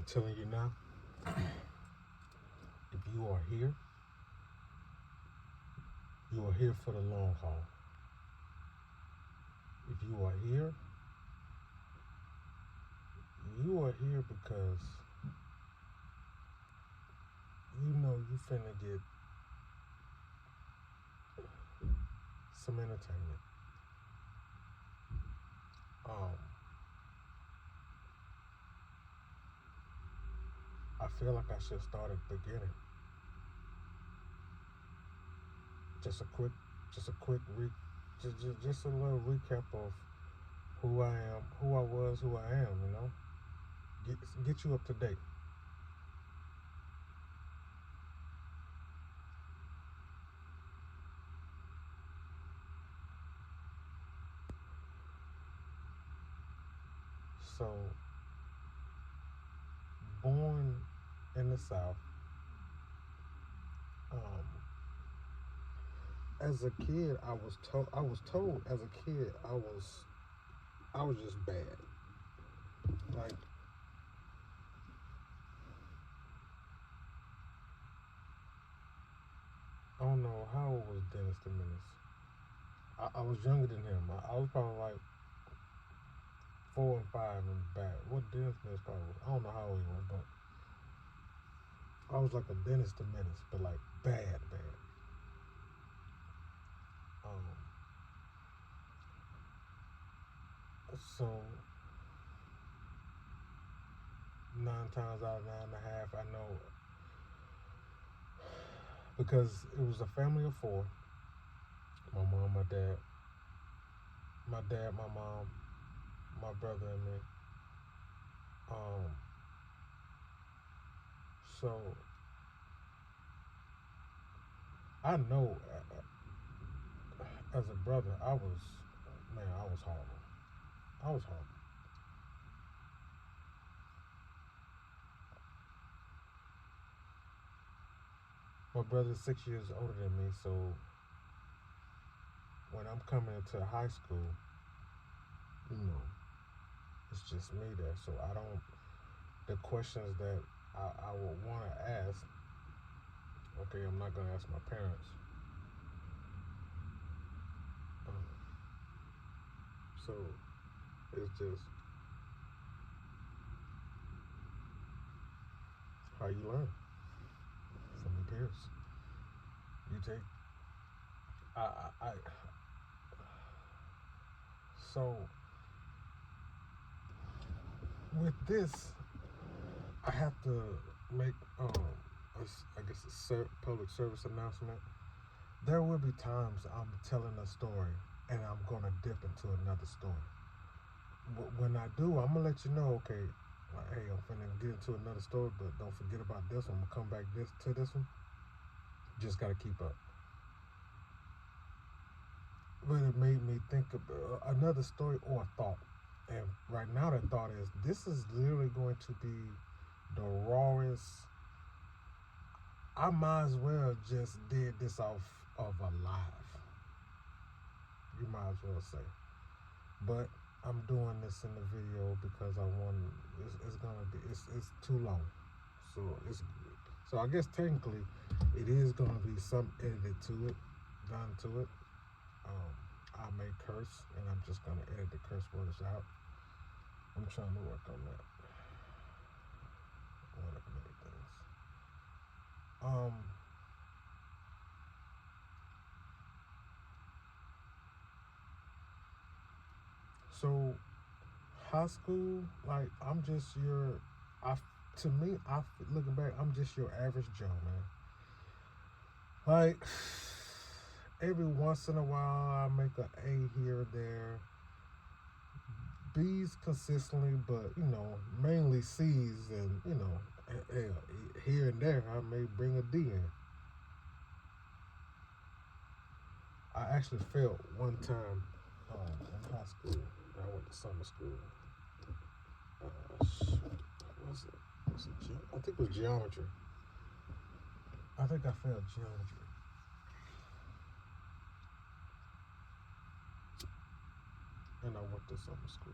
telling you now, if you are here for the long haul. If you are here, you are here because you know you finna get some entertainment. Um, I feel like I should start at the beginning. Just a quick, just a quick just a little recap of who I am, who I was, who I am. You know, get you up to date. So, born in the South, um, as a kid, I was told as a kid I was just bad. Like, I don't know how old was Dennis the Menace. I was younger than him. I was probably like 4 and 5 and back. What Dennis the Menace probably was. I don't know how old he was, but I was like a Dennis the Menace, but like bad, bad. Um, so 9 times out of 9.5, I know because it was a family of four. My mom, my mom, my brother, and me. Um, so I know as a brother, I was horrible. I was horrible. My brother's 6 years older than me, so when I'm coming into high school, you know, it's just me there. So I don't, the questions that I would want to ask, okay, I'm not going to ask my parents. Um, so it's just how you learn from your peers. You take, I so with this, I have to make, I guess, public service announcement. There will be times I'm telling a story and I'm gonna dip into another story. When I do, I'm gonna let you know. Okay, like, hey, I'm finna get into another story, but don't forget about this one. I'm gonna come back to this one. Just gotta keep up. But it made me think of another story or a thought. And right now, the thought is this is literally going to be the rawest. I might as well just did this off of a live. You might as well say. But I'm doing this in the video because I want. It's gonna be. It's too long. So it's. So I guess technically, it is gonna be some edited to it, done to it. Um, I may curse, and I'm just gonna edit the curse words out. I'm trying to work on that. One of many things. Um. So high school, like I'm just your. I to me, looking back, I'm just your average Joe, man. Like every once in a while, I make an A here or there. B's consistently, but mainly C's, and here and there I may bring a D in. I actually failed one time in high school. I went to summer school. What was it? I think it was geometry. I think I failed geometry, and I went to summer school.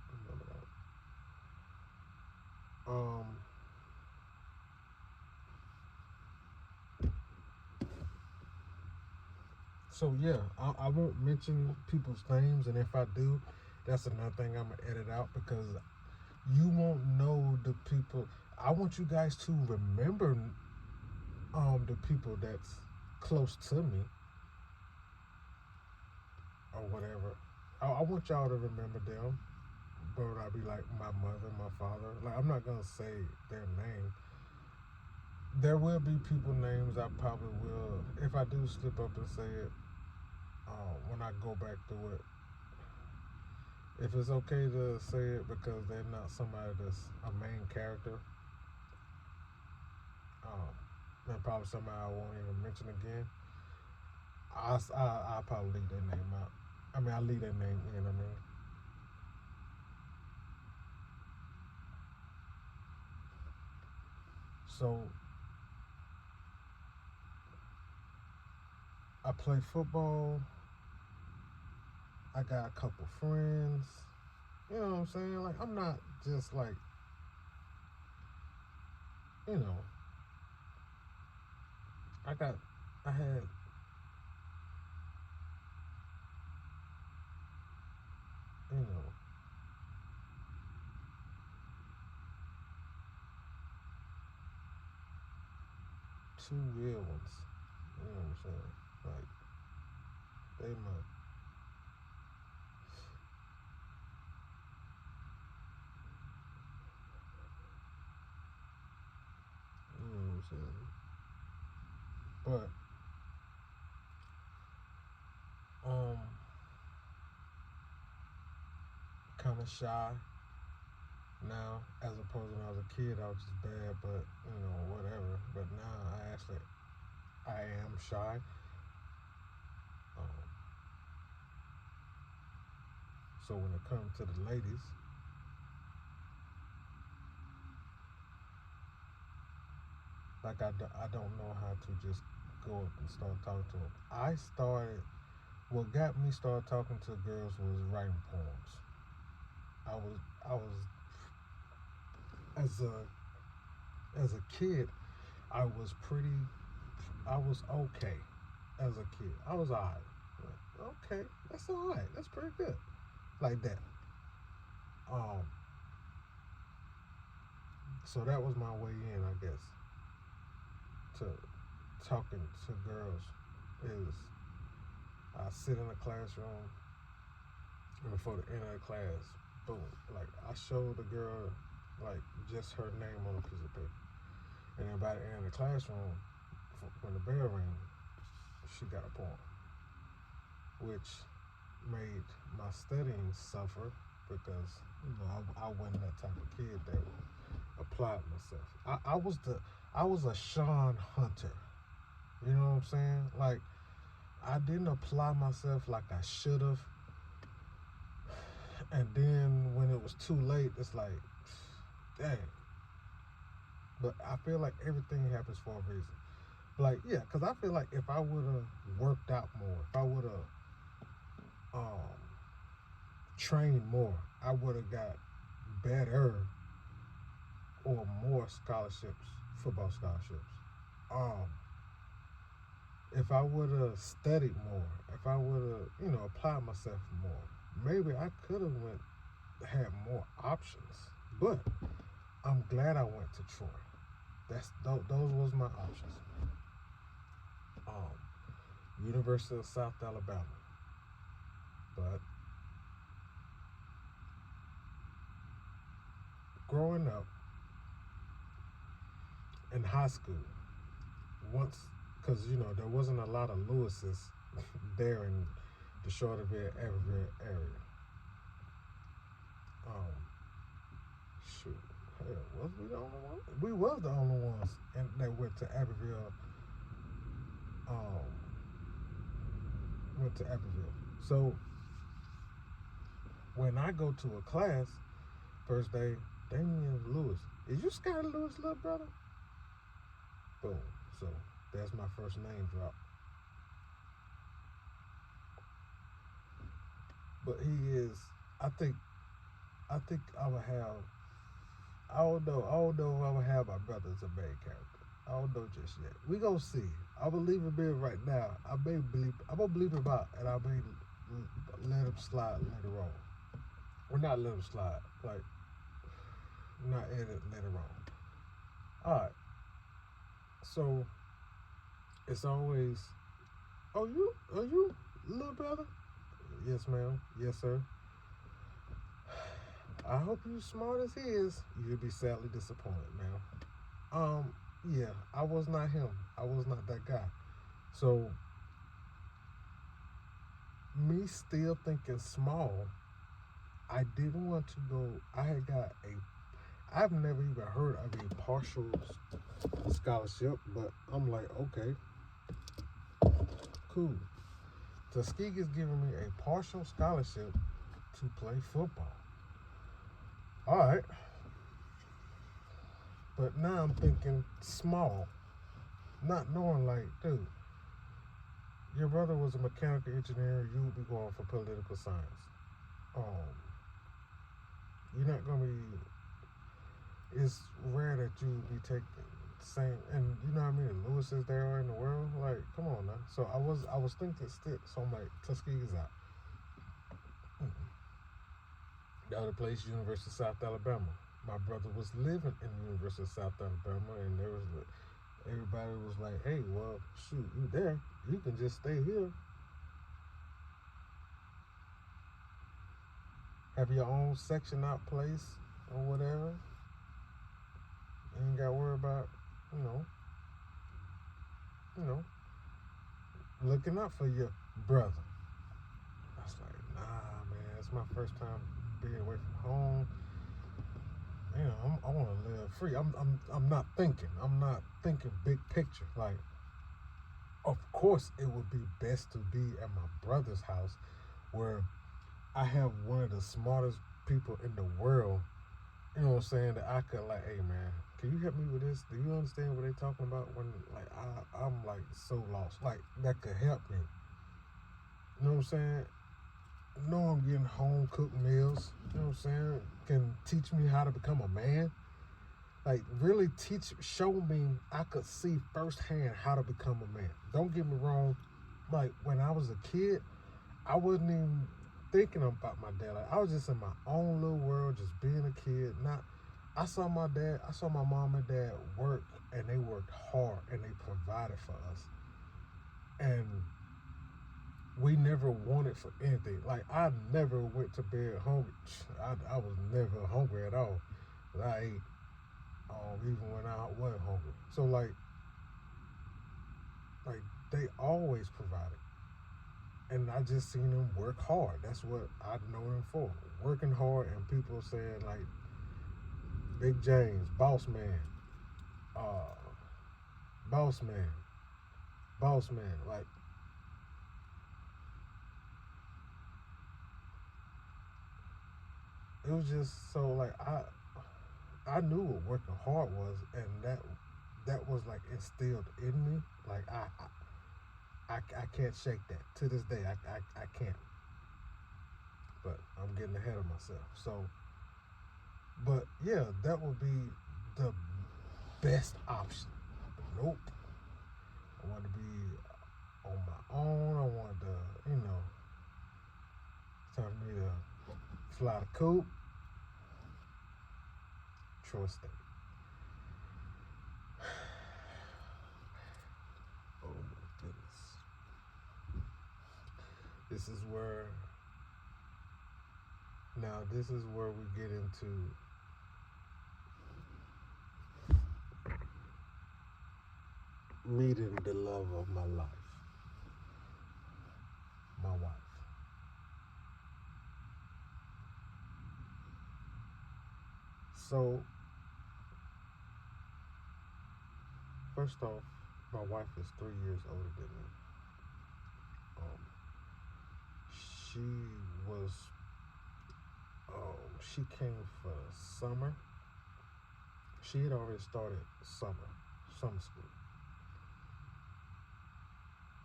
I remember that. So yeah, I won't mention people's names, and if I do, that's another thing I'm gonna edit out because you won't know the people. I want you guys to remember the people that's close to me or whatever. I want y'all to remember them, but I'd be like my mother, my father. Like I'm not gonna say their name. There will be people names I probably will. If I do slip up and say it, when I go back through it, if it's okay to say it because they're not somebody that's a main character, and probably somebody I won't even mention again, I'll probably leave their name out. I mean, I leave their name in. I mean, so I play football. I got a couple friends. You know what I'm saying? Like, I'm not just like, you know, I got, I had, you know, two real ones. You know what I'm saying? Like, they my, you know what I'm saying? But, um, kind of shy now, as opposed to when I was a kid, I was just bad, but, you know, whatever. But now I am shy. Um, so when it comes to the ladies, like I don't know how to just go up and start talking to them. What got me started talking to girls was writing poems. I was as as a kid, I was pretty, I was okay as a kid. I was alright. Like, okay, that's alright. That's pretty good. Like that. Um, so that was my way in, I guess, to talking to girls. Is I sit in a classroom and before the end of the class, boom, like I showed the girl like just her name on a piece of paper, and then by the end of the classroom, when the bell rang, she got a poem, which made my studying suffer because I wasn't that type of kid that applied myself. I was a Sean Hunter. You know what I'm saying? Like I didn't apply myself like I should have. And then when it was too late, it's like, dang. But I feel like everything happens for a reason. Like, yeah, because I feel like if I would have worked out more, if I would have um, trained more, I would have got better or more scholarships, football scholarships. Um, if I would have studied more, if I would have, applied myself more, maybe I could have had more options. But I'm glad I went to Troy. Those was my options. University of South Alabama. But growing up in high school, once, because there wasn't a lot of Lewises there in the Shorterville, Abbeville area. Um, shoot, hell, was we the only one? We was the only ones that went to Abbeville. Um, went to Abbeville. So when I go to a class, first day, Damian Lewis. Is you Scotty Lewis' little brother? Boom. So that's my first name drop. But he is. I think. I think I would have. I don't know. I don't know if I would have my brother as a main character. I don't know just yet. We gonna see. I believe in bed right now. I'm gonna believe him out, and I may let him slide later on. Or not let him slide, like not edit later on. All right. So it's always, are you, little brother? Yes, ma'am. Yes, sir. I hope you smart as he is. You'll be sadly disappointed, ma'am. Yeah, I was not him. I was not that guy. So me still thinking small, I didn't want to go. I had got a. I've never even heard of a partial scholarship, but I'm like, okay, cool. Tuskegee's giving me a partial scholarship to play football. All right, but now I'm thinking small, not knowing like, dude, your brother was a mechanical engineer. You would be going for political science. Um, you're not gonna be. It's rare that you would be taking the same, and you know how many Lewises there are in the world. Like, come on now. So I was thinking stick. So I'm like, Tuskegee's out. Mm-mm. The other place, University of South Alabama. My brother was living in the University of South Alabama, and there was everybody was like, "Hey, well, shoot, you there? You can just stay here, have your own section out place or whatever. You ain't got to worry about, you know, you know, looking out for your brother." I was like, "Nah, man, it's my first time being away from home. You know, I want to live free. I'm not thinking. I'm not thinking big picture. Like, of course, it would be best to be at my brother's house, where I have one of the smartest people in the world. You know what I'm saying? That I could like, hey man, can you help me with this? Do you understand what they talking about? When like I'm like so lost. Like that could help me. You know what I'm saying? Know I'm getting home cooked meals. You know what I'm saying? Can teach me how to become a man. Like really show me. I could see firsthand how to become a man. Don't get me wrong. Like when I was a kid, I wasn't even thinking about my dad. Like I was just in my own little world, just being a kid. Not, I saw my mom and dad work, and they worked hard, and they provided for us, and we never wanted for anything. Like I never went to bed hungry. I was never hungry at all, but I ate, even when I wasn't hungry. So like they always provided. And I just seen them work hard. That's what I know them for. Working hard, and people saying like Big James, uh, boss man, boss man. Like it was just so like I knew what working hard was, and that was like instilled in me. Like I can't shake that to this day. I can't. But I'm getting ahead of myself. So, but yeah, that would be the best option. But nope. I wanted to be on my own. I wanted to, it's time for me to fly the coop, Troy State. Oh my goodness. This is where, now this is where we get into meeting the love of my life, my wife. So, first off, my wife is 3 years older than me. Um, she was, she came for summer. She had already started summer school.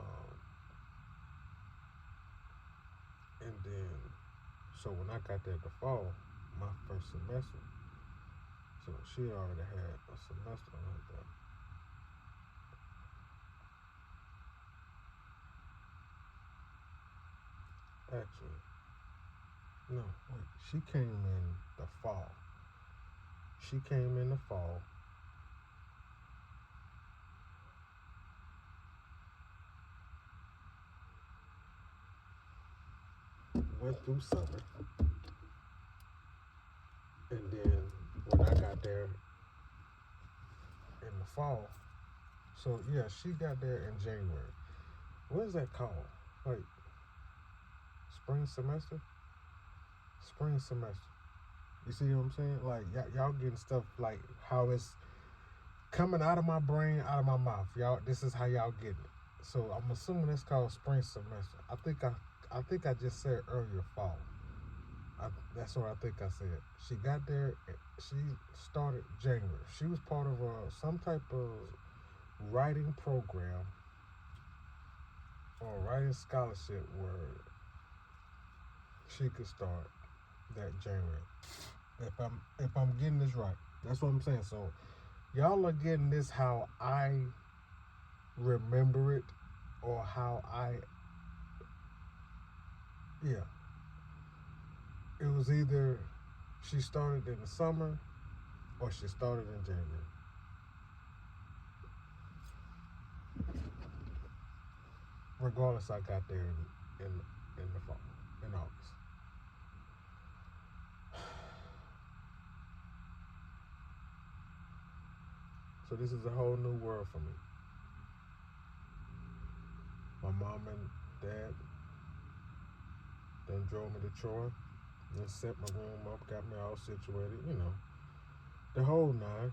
Um, and then, so when I got there the fall, my first semester, so she had already had a semester on her there. Actually, no, wait. She came in the fall. She came in the fall. Went through summer, and then when I got there in the fall, so yeah, she got there in January. What is that called? Like spring semester? Spring semester. You see what I'm saying? Like y'all getting stuff like how it's coming out of my brain, out of my mouth. Y'all, this is how y'all getting it. So I'm assuming it's called spring semester. I think I just said earlier fall. That's what I think I said. She got there. She started January. She was part of some type of writing program or writing scholarship where she could start that January. If I'm getting this right, that's what I'm saying. So y'all are getting this how I remember it, or how yeah. It was either she started in the summer or she started in January. Regardless, I got there in the fall, in August. So this is a whole new world for me. My mom and dad then drove me to Troy, then set my room up, got me all situated, the whole nine.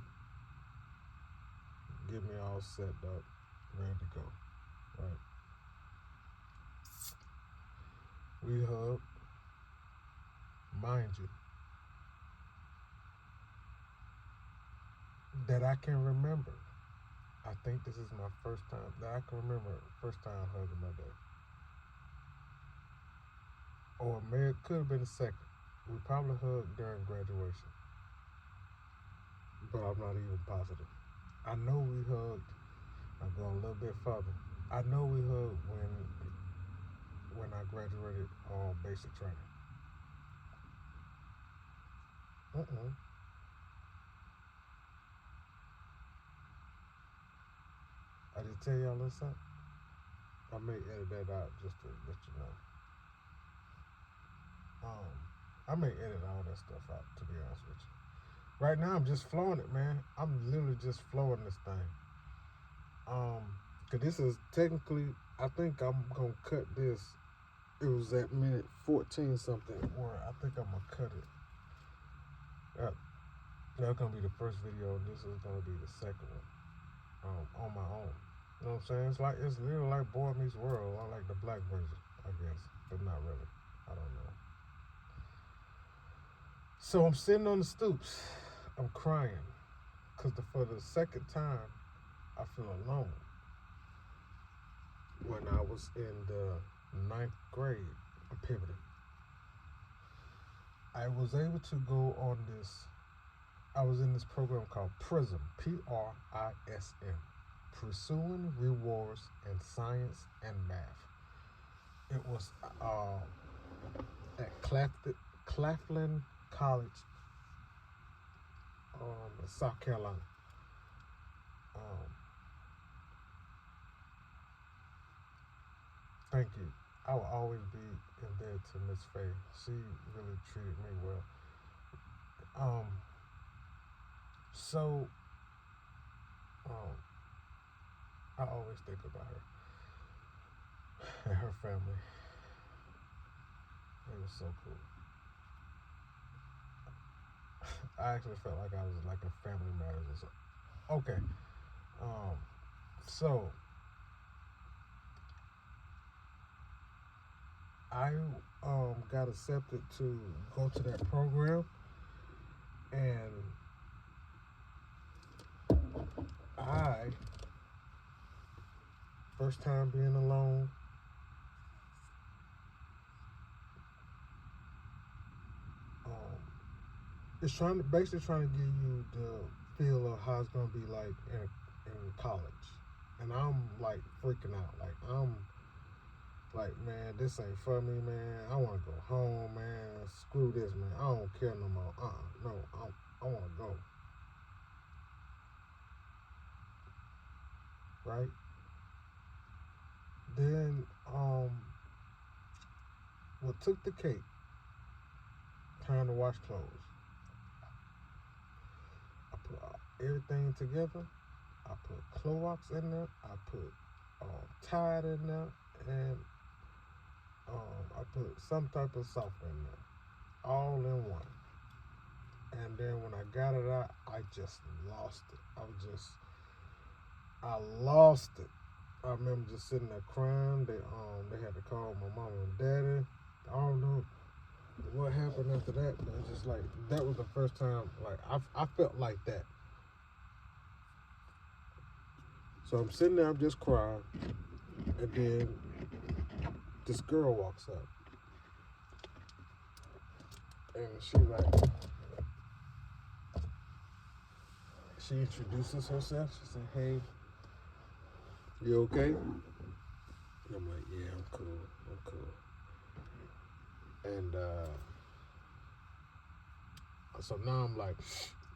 Get me all set up, ready to go. Right. We hugged, mind you, that I can remember. I think this is my first time that I can remember first time hugging my dad. Or maybe it could have been the second. We probably hugged during graduation, but I'm not even positive. I know we hugged. I'm going a little bit further. I know we hugged when I graduated on basic training. Uh-uh. I just tell y'all this something. I may edit that out just to let you know. I may edit all that stuff out, to be honest with you. Right now, I'm just flowing it, man. I'm literally just flowing this thing. Cause this is technically, I think I'm gonna cut this. It was at minute 14 something where I think I'm gonna cut it. That's gonna be the first video, and this is gonna be the second one. On my own. You know what I'm saying? It's literally like Boy Meets World, or like the black version, I guess, but not really. I don't know. So I'm sitting on the stoops. I'm crying because for the second time, I feel alone. When I was in the ninth grade, I pivoted. I was able to go on this. I was in this program called PRISM, PRISM, Pursuing Rewards in Science and Math. It was at Claflin College, South Carolina. Um, Thank you. I will always be indebted to Miss Faye. She really treated me well. Um, so I always think about her and her family. It was so cool. I actually felt like I was like a Family Matters or something. Okay. So I got accepted to go to that program, and I first time being alone. It's basically trying to give you the feel of how it's gonna be like in college, and I'm like freaking out. Like Like, man, this ain't for me, man. I want to go home, man. Screw this, man. I don't care no more. No, I want to go. Right? Then, what took the cake? Time to wash clothes. I put everything together. I put Clorox in there. I put Tide in there, and I put some type of soap in there, all in one. And then when I got it out, I just lost it. I lost it. I remember just sitting there crying. They had to call my mom and daddy. I don't know what happened after that, but it's just like that was the first time like I felt like that. So I'm sitting there, I'm just crying, and then this girl walks up, and she introduces herself. She said, "Hey, you okay?" And I'm like, "Yeah, I'm cool." And so now I'm like,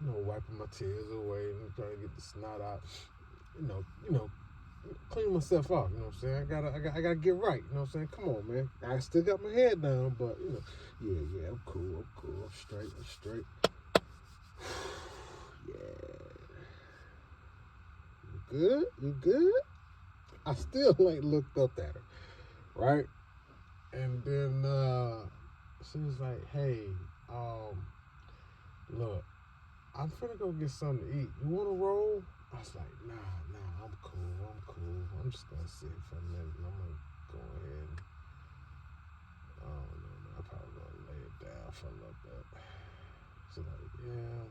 wiping my tears away and trying to get the snot out. You know, clean myself off. You know what I'm saying? I gotta get right. You know what I'm saying? Come on, man. I still got my head down, but yeah, I'm cool. I'm straight. Yeah, you good? I still like looked up at her, right? And then she was like, "Hey, look, I'm finna go get something to eat. You want to roll?" I was like, nah, I'm cool. I'm just gonna sit for a minute. And I'm gonna go ahead. I don't know, man. I'm probably gonna lay it down for a little bit. She's like, yeah.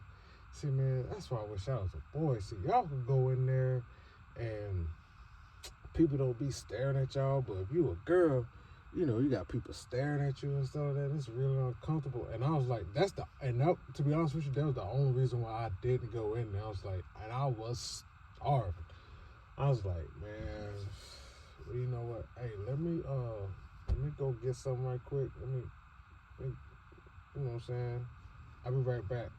See, man, that's why I wish I was a boy. See, y'all can go in there and people don't be staring at y'all, but if you a girl, you got people staring at you and stuff like that. It's really uncomfortable. And I was like, to be honest with you, that was the only reason why I didn't go in there. I was like, and I was starving. I was like, man, well, you know what? Hey, let me go get something right quick. Let me you know what I'm saying? I'll be right back.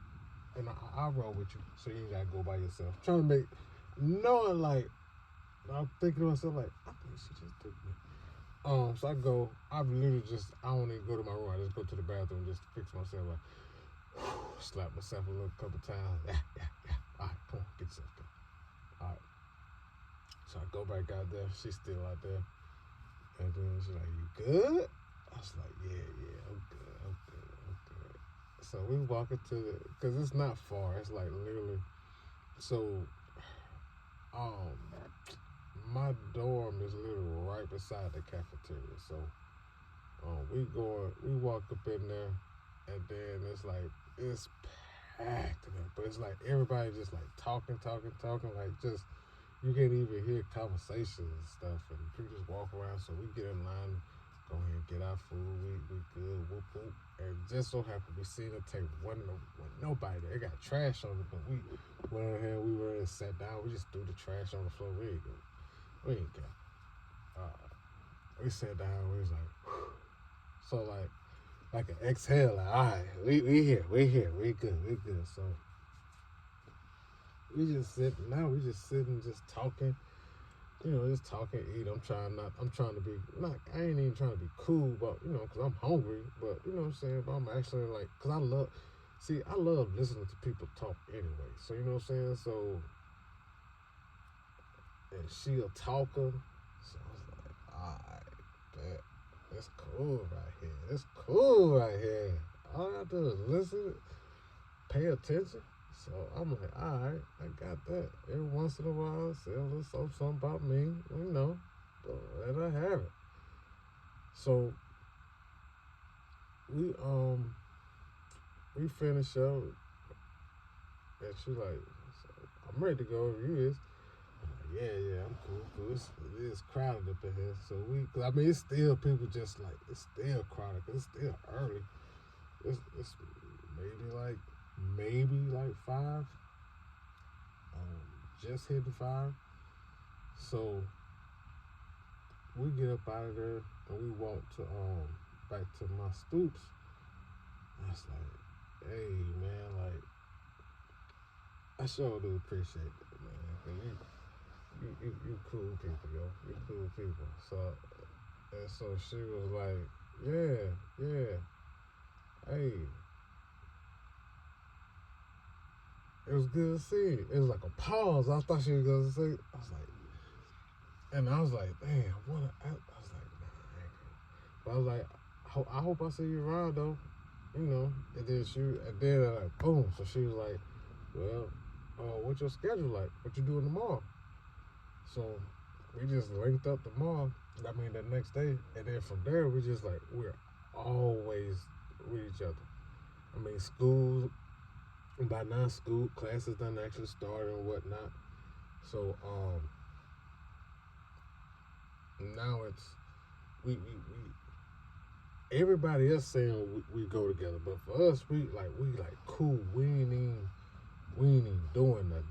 And I'll roll with you so you ain't gotta go by yourself. Trying to knowing like, I'm thinking to myself like, I think she just took me. So I literally I don't even go to my room. I just go to the bathroom just to fix myself. Like, slap myself a little couple times. Yeah. All right, come on, get yourself done. All right. So I go back out there. She's still out there. And then she's like, "You good?" I was like, yeah, I'm good. So we walking cause it's not far. It's like literally, so, my dorm is literally right beside the cafeteria. So, we walk up in there, and then it's packed in there. But it's like everybody just like talking, like just you can't even hear conversations and stuff, and people just walk around. So we get in line, go ahead and get our food. We good, whoop. And just so happened we seen a table, wasn't nobody there. It got trash on it, but we went ahead, we were and sat down. We just threw the trash on the floor. We ain't care. We sat down. We was like, whew. So like an exhale. Like, all right, we here, we good. So we just sitting, just talking. Just talking, eat. I'm trying to be, I ain't even trying to be cool, but, because I'm hungry, but, you know what I'm saying? But I'm actually like, because I love listening to people talk anyway. So, you know what I'm saying? So, and she a talker. So I was like, all right, bet. It's cool right here. All I do is listen, pay attention. So I'm like, all right, I got that. Every once in a while, say a little something about me, but let her have it. So we finish up, and she like, so I'm ready to go. You is? I'm like, yeah, I'm cool. It is crowded up in here. So cause I mean, it's still people just like, it's still crowded, cause it's still early. It's maybe like 5. Just hitting 5. So we get up out of there and we walk to back to my stoops. I was like, hey man, like I sure do appreciate that, man. 'Cause you cool people, yo. You cool people. So and so she was like, yeah. Hey, it was good to see you. It was like a pause. I thought she was gonna say. I was like, and I was like, damn, what? I was like, nah, I ain't gonna. But I was like, I hope I see you around though, you know. And then like, boom. So she was like, well, what's your schedule like? What you doing tomorrow? So we just linked up tomorrow. I mean, the next day, and then from there, we just like we're always with each other. I mean, school by now, school classes done actually started and whatnot. So now it's we everybody else saying we go together, but for us, we like cool. We ain't even doing nothing.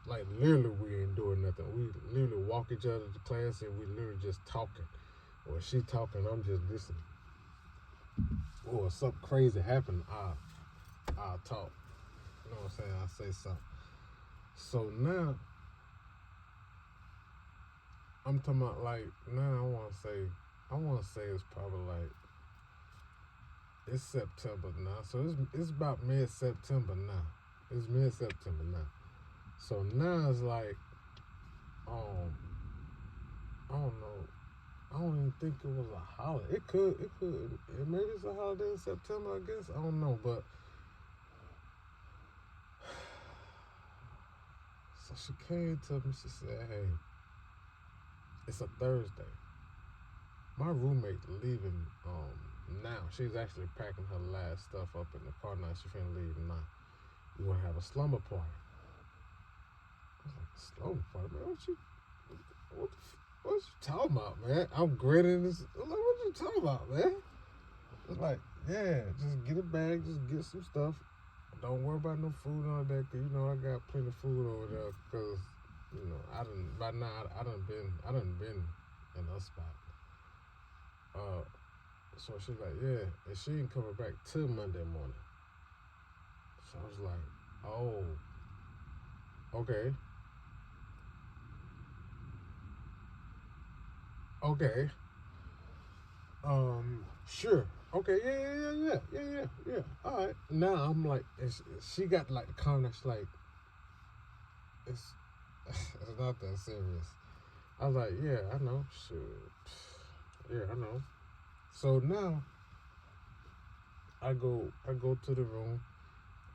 Like literally, we ain't doing nothing. We literally walk each other to class and we literally just talking. Or she talking, I'm just listening. Or something crazy happened, I'll talk. You know what I'm saying? I say something. So now I'm talking about like now I wanna say it's probably like it's September now. So it's about mid September now. It's mid September now. So now it's like I don't know. I don't even think it was a holiday. Maybe it's a holiday in September, I guess. I don't know, but so she came to me, she said, hey, it's a Thursday. My roommate leaving now. She's actually packing her last stuff up in the car now. She finna leave now. We wanna have a slumber party. I was like, slumber party, man? What you talking about, man? I'm grinning this. I'm like, what you talking about, man? It's like, yeah, just get a bag, just get some stuff. Don't worry about no food on that, cause you know I got plenty of food over there. Cause you know by now I done been in a spot. Uh, so she's like, yeah, and she ain't coming back till Monday morning. So I was like, oh, okay, okay, sure, okay, yeah. All right. Now I'm like, she got like the comment. She's like, it's it's not that serious. I was like, yeah, I know, shit, yeah, I know. So now I go to the room.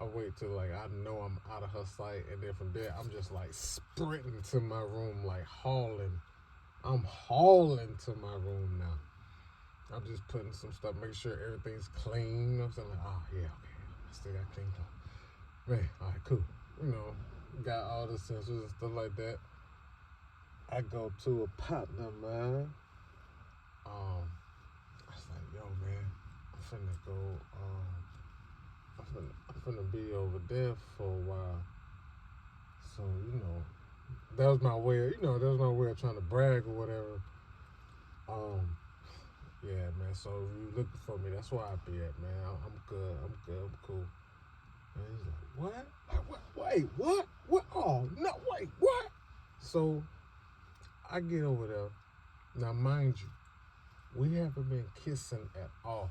I wait till like I know I'm out of her sight, and then from there I'm just like sprinting to my room, like hauling. I'm hauling to my room now. I'm just putting some stuff, making sure everything's clean. You know what I'm saying? Like, oh yeah, okay, I still got clean clothes. Man, all right, cool. You know, got all the sensors and stuff like that. I go to a partner, man. I was like, yo, man, I'm finna go. I'm finna be over there for a while. So you know, that was my way. That was my way of trying to brag or whatever. Um, yeah, man. So if you looking for me, that's where I be at, man. I'm good. I'm good. I'm cool. And he's like, what? What? Wait, what? What? Oh no, wait, what? So I get over there. Now, mind you, we haven't been kissing at all.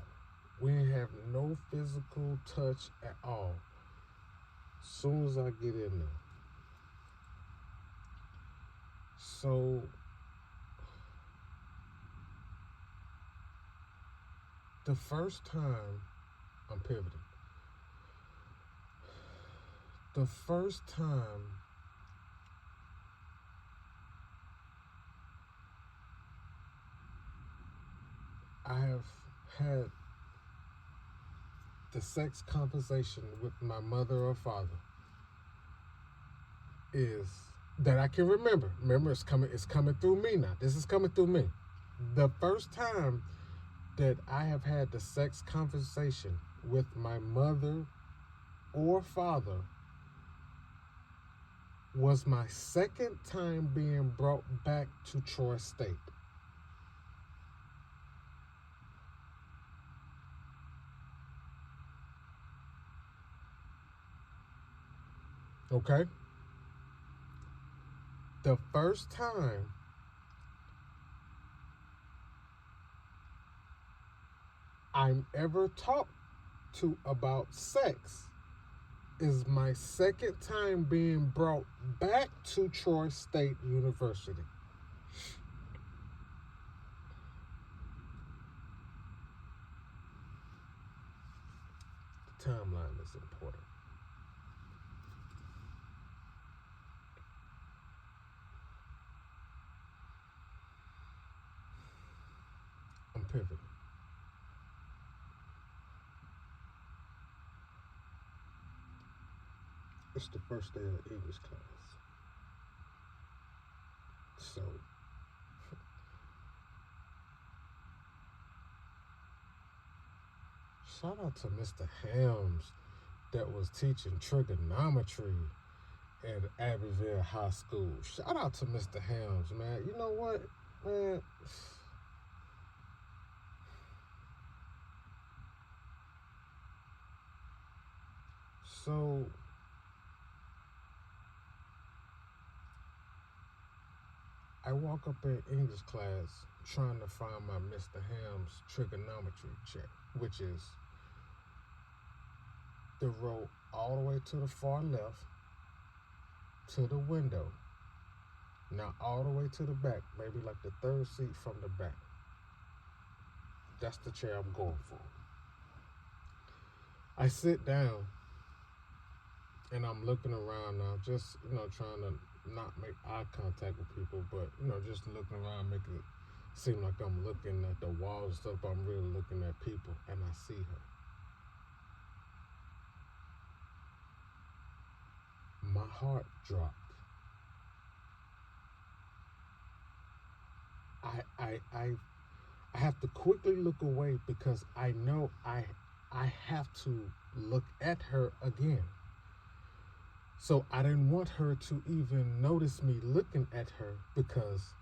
We ain't have no physical touch at all. Soon as I get in there. So the first time I'm pivoting. The first time I have had the sex conversation with my mother or father is that I can remember. Remember, it's coming through me now. This is coming through me. The first time that I have had the sex conversation with my mother or father was my second time being brought back to Troy State. Okay? The first time I'm ever talked to about sex is my second time being brought back to Troy State University. The timeline is important. I'm pivoting. It's the first day of English class. So, shout out to Mr. Helms that was teaching trigonometry at Abbeville High School. Shout out to Mr. Helms, man. You know what, man? So, I walk up in English class trying to find my Mr. Helms trigonometry check, which is the row all the way to the far left to the window. Now all the way to the back, maybe like the third seat from the back. That's the chair I'm going for. I sit down and I'm looking around now, just trying to not make eye contact with people, but just looking around, making it seem like I'm looking at the walls and stuff, but I'm really looking at people, and I see her. My heart dropped. I have to quickly look away because I know I have to look at her again. So I didn't want her to even notice me looking at her because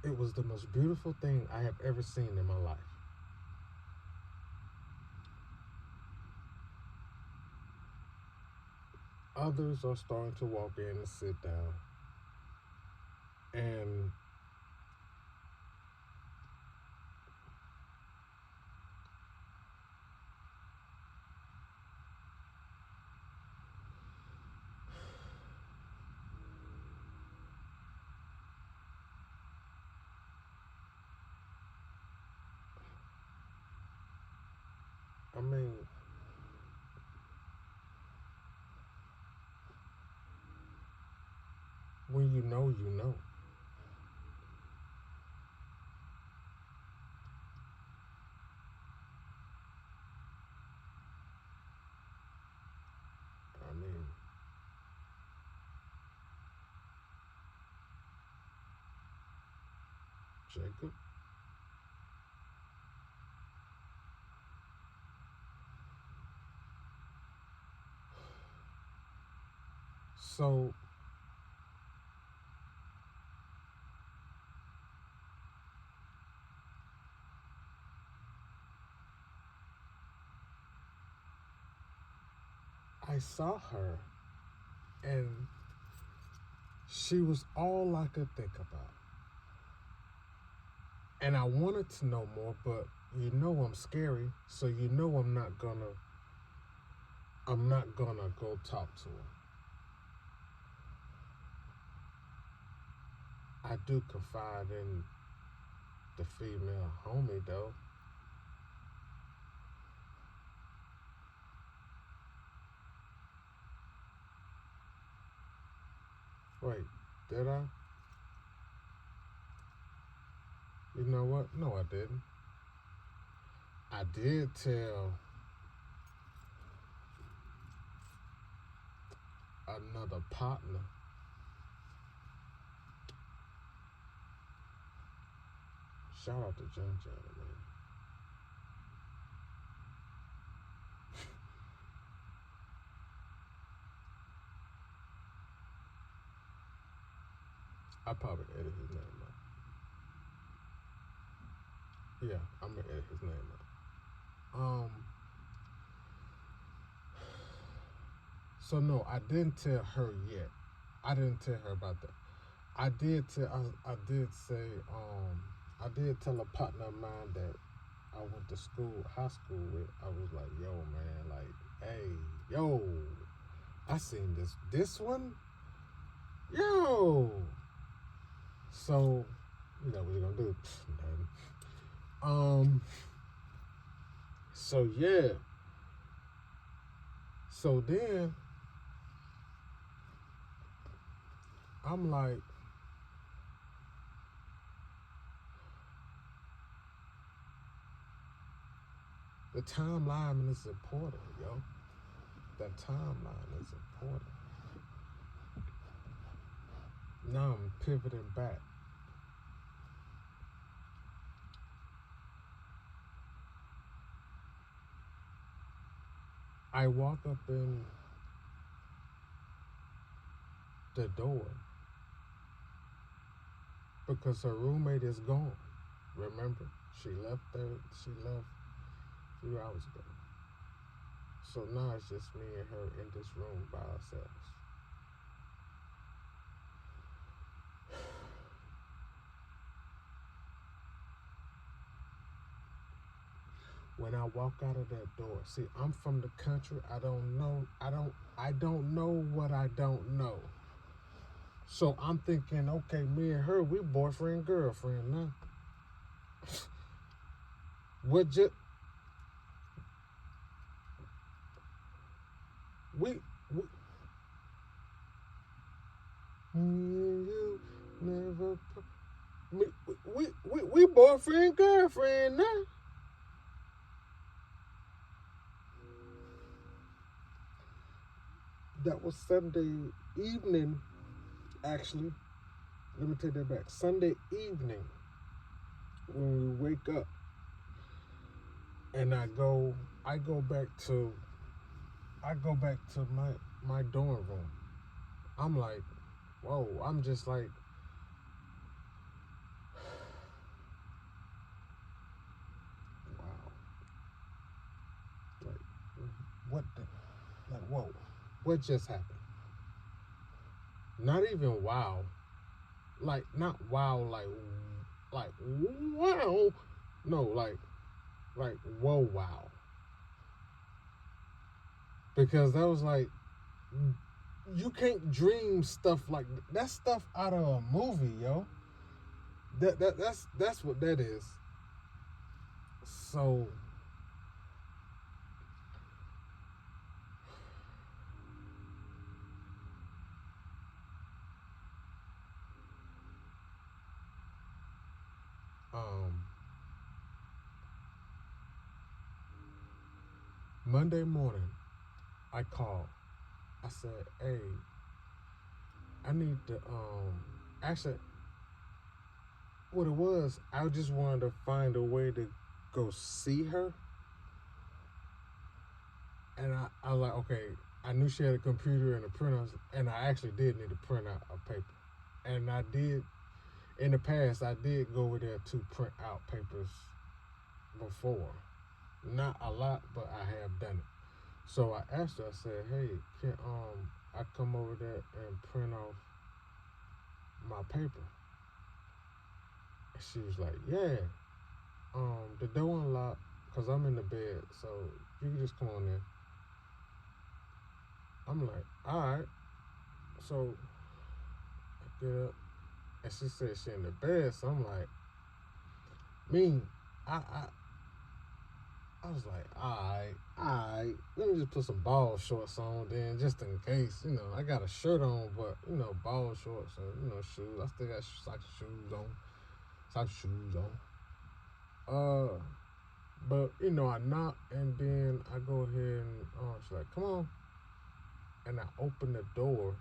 it was the most beautiful thing I have ever seen in my life. Others are starting to walk in and sit down. And I mean, when you know, you know. I mean, Jacob. So I saw her, and she was all I could think about. And I wanted to know more, but I'm scary, so I'm not gonna go talk to her. I do confide in the female homie though. Wait, did I? You know what? No, I didn't. I did tell another partner. Shout out to John John, man. I probably edit his name out. Yeah, I'm gonna edit his name out. So no, I didn't tell her yet. I didn't tell her about that. I did say, I did tell a partner of mine that I went to high school with. I was like, yo, man, like, hey, yo, I seen this one, yo. So, you know what you gonna do? Nothing. So yeah. So then I'm like, the timeline is important, yo. That timeline is important. Now I'm pivoting back. I walk up in the door because her roommate is gone. Remember, she left a few hours ago. So now it's just me and her in this room by ourselves. When I walk out of that door, see, I'm from the country. I don't know what I don't know. So I'm thinking, okay, me and her, we boyfriend, girlfriend now. What just we me and you never we boyfriend, girlfriend now. That was Sunday evening, actually. Let me take that back. Sunday evening when we wake up and I go back to my dorm room. I'm like, whoa, I'm just like, wow. Like, what the, like, whoa, what just happened? Not even wow. Like, not wow, like wow. No, like whoa, wow. Because that was like, you can't dream stuff like that stuff out of a movie, yo. That's what that is. So Monday morning I called. I said, hey, I need to actually what it was, I just wanted to find a way to go see her. And I was like, okay, I knew she had a computer and a printer, and I actually did need to print out a paper. And I did, in the past, I did go over there to print out papers before. Not a lot, but I have done it. So I asked her, I said, hey, can I come over there and print off my paper? And she was like, yeah. The door unlocked, because I'm in the bed, so you can just come on in. I'm like, all right. So I get up, and she said she in the bed. So I'm like, I was like, all right. Let me just put some ball shorts on then, just in case. You know, I got a shirt on, but you know, ball shorts and shoes. I still got socks and shoes on. But I knock and then I go ahead and she's like, come on, and I open the door.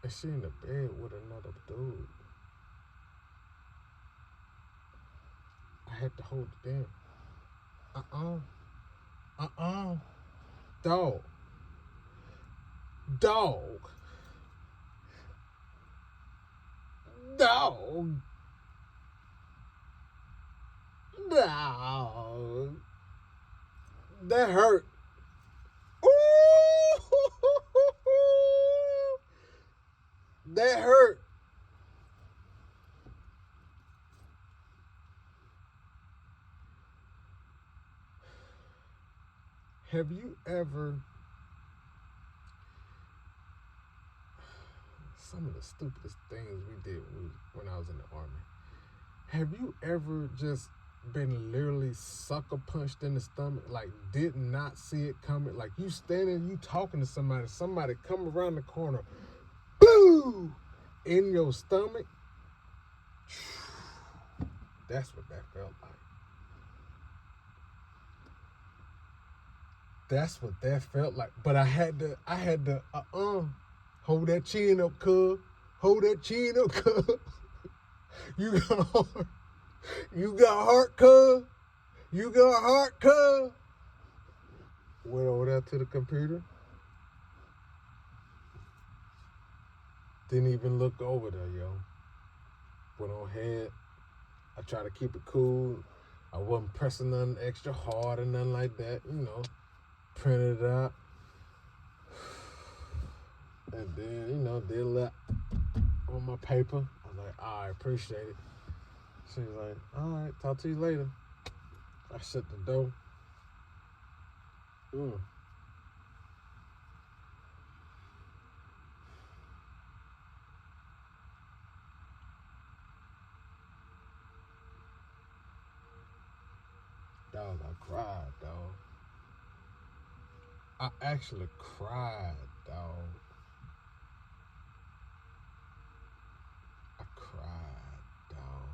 And she in the bed with another dude. I had to hold it in. Dog. Dog. Dog. No. That hurt. Ooh. That hurt. Have you ever, some of the stupidest things we did when I was in the Army, have you ever just been literally sucker punched in the stomach, like did not see it coming? Like you standing, you talking to somebody come around the corner, boo, in your stomach? That's what that felt like. That's what that felt like. But I had to, hold that chin up, cuz. Hold that chin up, cuz. You got heart. You got heart, cuz. You got heart, cuz. Went over there to the computer. Didn't even look over there, yo. Went on ahead. I tried to keep it cool. I wasn't pressing nothing extra hard or nothing like that, you know. Printed it out. And then, you know, did a lot on my paper. I was like, I appreciate it. She was like, all right, talk to you later. I shut the door. Dog, I cried, dog. I actually cried, dog. I cried, dog.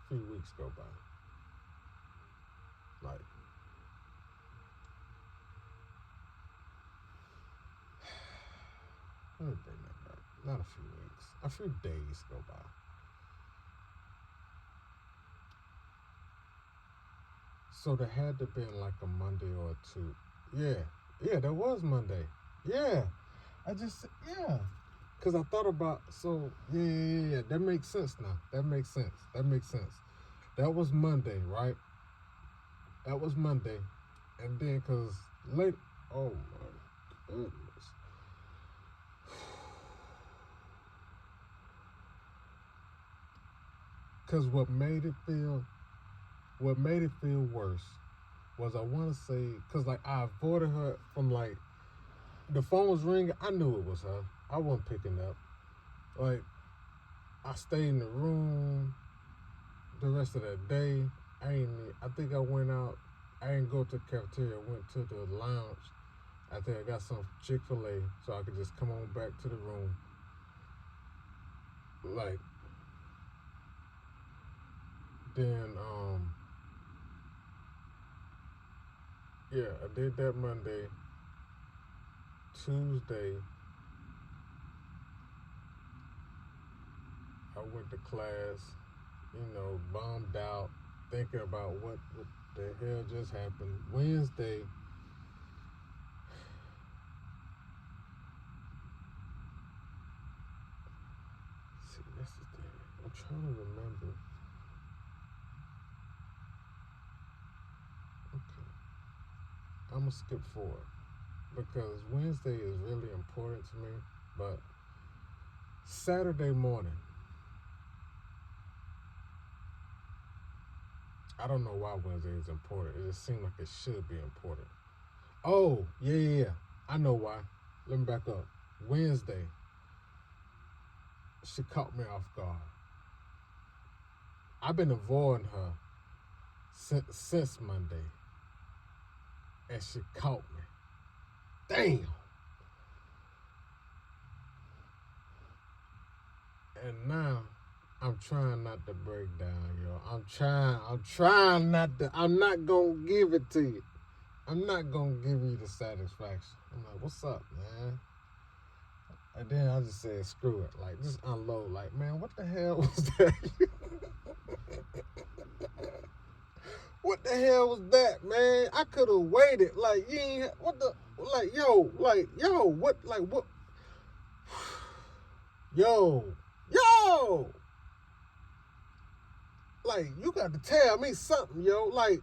A few weeks go by. Like, let me bring that back. Not a few weeks. A few days go by. So there had to have been like a Monday or two. Yeah, there was Monday. Yeah. Yeah. Because I thought about, so, yeah. That makes sense now. That makes sense. That was Monday, right? That was Monday. And then, because late, oh my goodness. Because what made it feel worse was I want to say, because like I avoided her from like, the phone was ringing. I knew it was her. I wasn't picking up. Like, I stayed in the room the rest of that day. I think I went out. I didn't go to the cafeteria. I went to the lounge. I think I got some Chick-fil-A so I could just come on back to the room. Like, then, yeah, I did that Monday. Tuesday, I went to class, you know, bummed out, thinking about what the hell just happened. Wednesday, see, that's the thing. I'm trying to remember. Okay, I'm gonna skip forward because Wednesday is really important to me. But Saturday morning, I don't know why Wednesday is important. It just seemed like it should be important. Oh, yeah. I know why. Let me back up. Wednesday, she caught me off guard. I've been avoiding her since Monday, and she caught me. Damn. And now I'm trying not to break down, yo. I'm trying not to. I'm not gonna give it to you. I'm not gonna give you the satisfaction. I'm like, what's up, man? And then I just said, screw it. Like, just unload. Like, man, what the hell was that? What the hell was that, man? I could have waited. Like, you ain't, what the, what? Yo, like, you got to tell me something, yo. Like,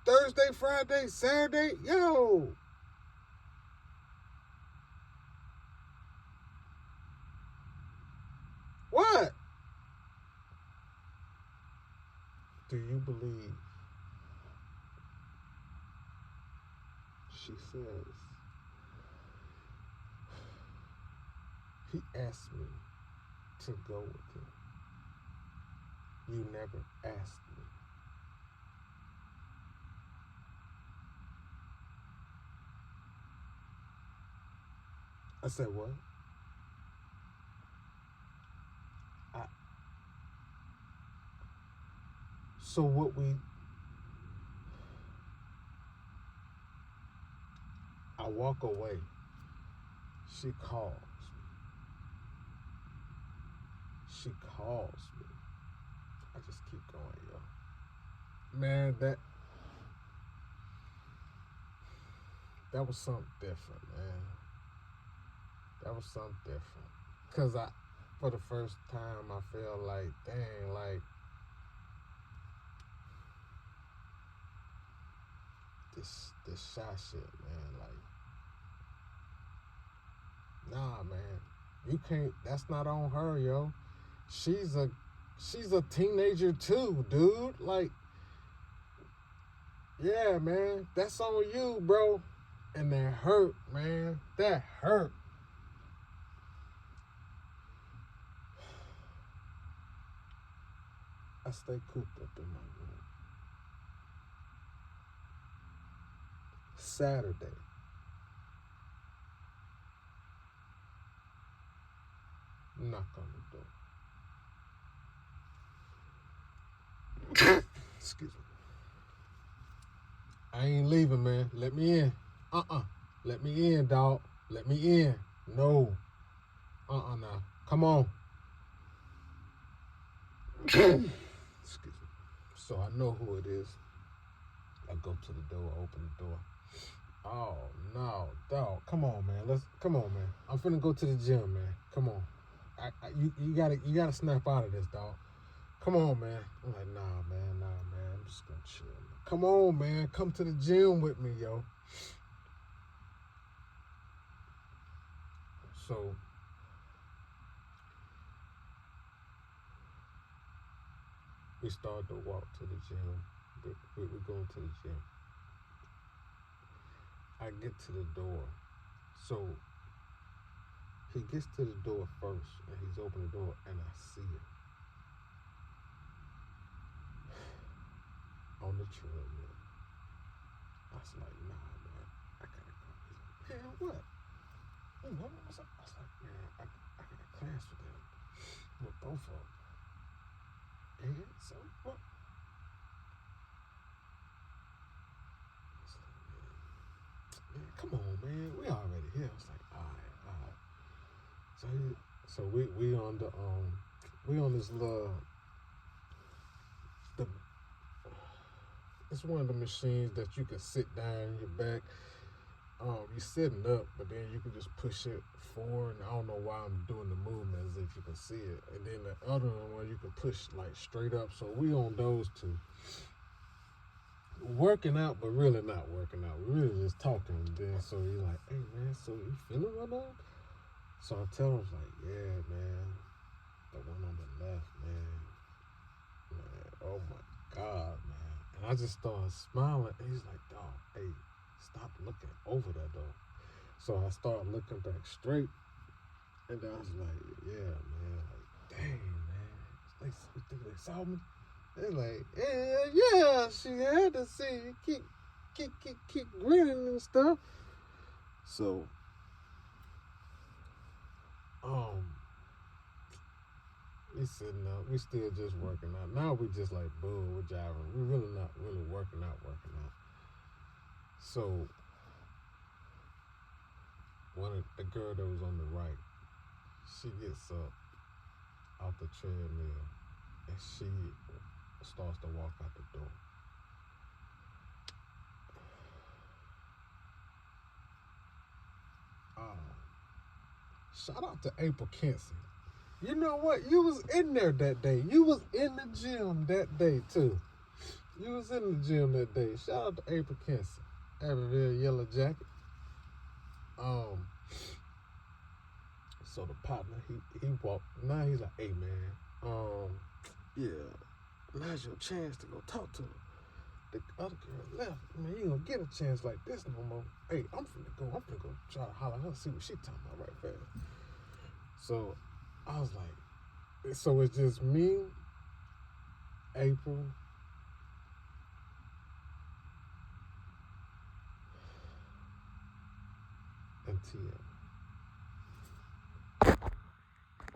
Thursday, Friday, Saturday, yo. What? Do you believe? She says, he asked me to go with him. You never asked me. I said, what? I, so what I walk away. She calls me. She calls me. I just keep going, yo. Man, that was something different, man. That was something different. Cause for the first time, I feel like, dang, like, this shy shit, man. Like, nah, man. You can't. That's not on her, yo. She's a teenager too, dude. Like, yeah, man. That's on you, bro. And that hurt, man. That hurt. I stay cooped up in my room. Saturday. Knock on the door. Excuse me. I ain't leaving, man. Let me in. Let me in, dog. Let me in. No. Now. Come on. Excuse me. So I know who it is. I go to the door, open the door. Oh no, dog. Come on, man. Come on, man. I'm finna go to the gym, man. Come on. You gotta snap out of this, dog. Come on, man. I'm like, nah, man. I'm just gonna chill. Come on, man. Come to the gym with me, yo. So we start to walk to the gym. We're going to the gym. I get to the door. So he gets to the door first, and he's opening the door, and I see him on the treadmill. I was like, nah, man, I gotta go. He's like, man, what? I was like, man, I got a class with them, with both of them. And so, what? I was like, man, come on, man, we already here. I was like, all right. So we on the we on this little it's one of the machines that you can sit down in your back. You're sitting up, but then you can just push it forward. And I don't know why I'm doing the movement as if you can see it. And then the other one where you can push like straight up. So we on those two. Working out, but really not working out. We're really just talking. And then so he's like, hey man, so you feeling right now? So I tell him, like, yeah, man. The one on the left, man. Oh my God, man. And I just started smiling. And he's like, dog, hey, stop looking over there, though. So I started looking back straight. And I was like, yeah, man. Like, dang, man. You think they saw me? They're like, yeah, she had to see you. Keep grinning and stuff. So, we sitting up. We still just working out. Now we just like, boom, we're jiving. We're really not really working out. So, the girl that was on the right, she gets up out the treadmill and she starts to walk out the door. Shout out to April Kenson. You know what? You was in there that day. You was in the gym that day too. You was in the gym that day. Shout out to April Kenson. Abbeville Yellow Jacket. So the partner, he walked. Now he's like, hey man, yeah, now's your chance to go talk to her. The other girl left. Man, you ain't gonna get a chance like this no more. Hey, I'm finna go try to holler at her, see what she talking about right fast. So I was like, so it's just me, April, and TM.